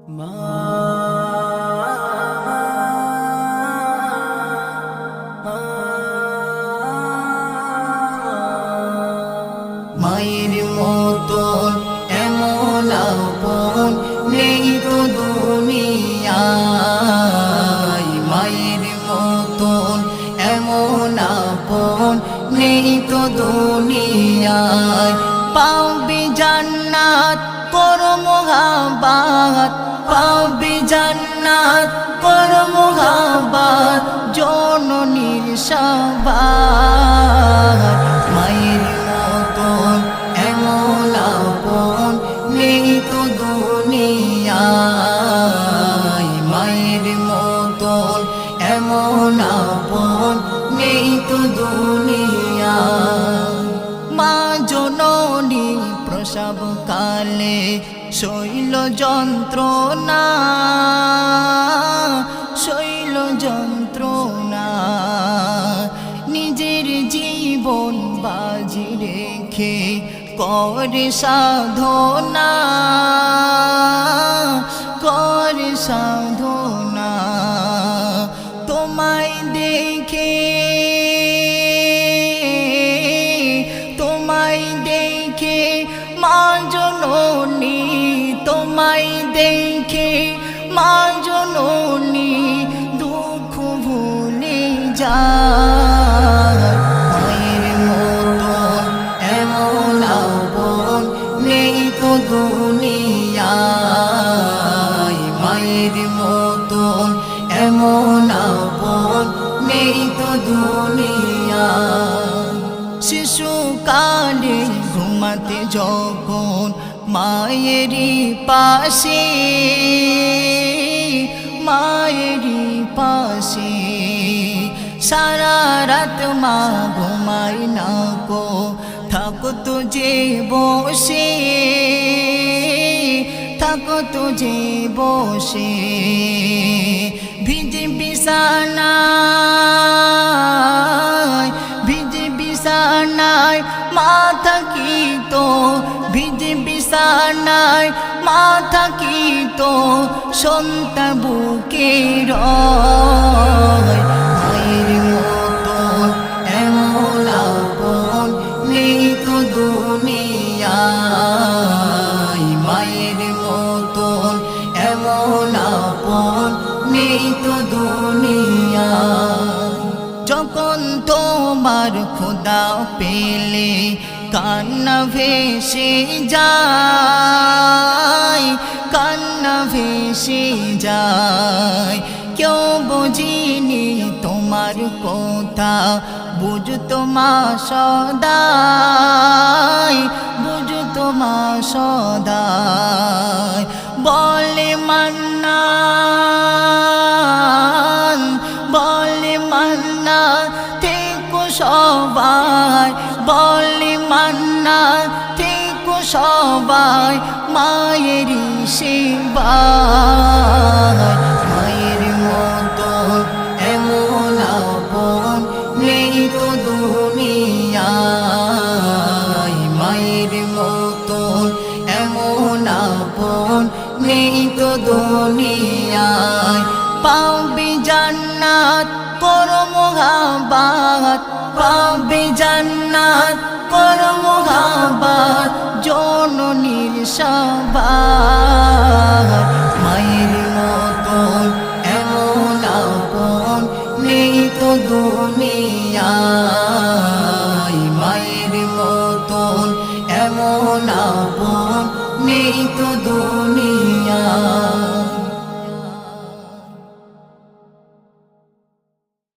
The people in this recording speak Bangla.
মায়ের মতন এমন আপন নেই তো দুনিয়ায়, মায়ের মতন এমন আপন নেই তো দুনিয়ায়। পাবে জান্নাত করো মোহাব্বত, পাবে জান্নাত করো মোহাব্বত, জননীর সবাই। মায়ের মতন এমন আপন নেই তো দুনিয়ায়, মায়ের মতন এমন আপন নেই তো দুনিয়ায়। মা জননী প্রসব কালে শৈল যন্ত্রণা, শৈল যন্ত্রণা, নিজের জীবন বাজি রেখে করে সাধনা, করে সাধনা। তোমায় দেখে, তোমায় দেখে মা জননী, তোমায় দেখে মা জননী দুঃখ ভুলে যায়। মায়ের মতন এমন আপন নেই তো দুনিয়ায়, মায়ের মতন এমন আপন নেই তো দুনিয়ায়। শিশুকালে ঘুমাতে যখন মায়েরই পাশে, মায়েরই পাশে, সারা রাত মা ঘুমায় না গো, থাকো তুঝে বসে, থাকো তুঝে বসে। ভিজে বিছানায়, ভিজে বিছানায় মা থাকিত, ভিজে বিছানায় মা থাকিত, সন্তান বুকে রয়। মায়ের মতন এমন আপন নেই তো দুনিয়ায়, মায়ের মতন এমন আপন নেই তো দুনিয়ায়। যখন তোমার খোদা পেলে কান্না ভেসে যায়, কান্না ভেসে যায়। কেউ বুঝিনি তোমার কথা, বুঝতো মা সদাই, বুঝতো মা সদাই। বলে মান্নান, বলে মান্নান থেকো সবাই, বলে মান্নান থেকো সবাই মায়েরই সেবায়। মায়ের মতন এমন আপন নেই তো দুনিয়ায়, মায়ের মতন এমন আপন নেই তো দুনিয়ায়। পাবে জান্নাত করো মোহাব্বত, পাবে জান্নাত করো মোহাব্বত, জননীর সবাই। মায়ের মতন এমন আপন নেই তো দুনিয়ায়, মায়ের মতন এমন আপন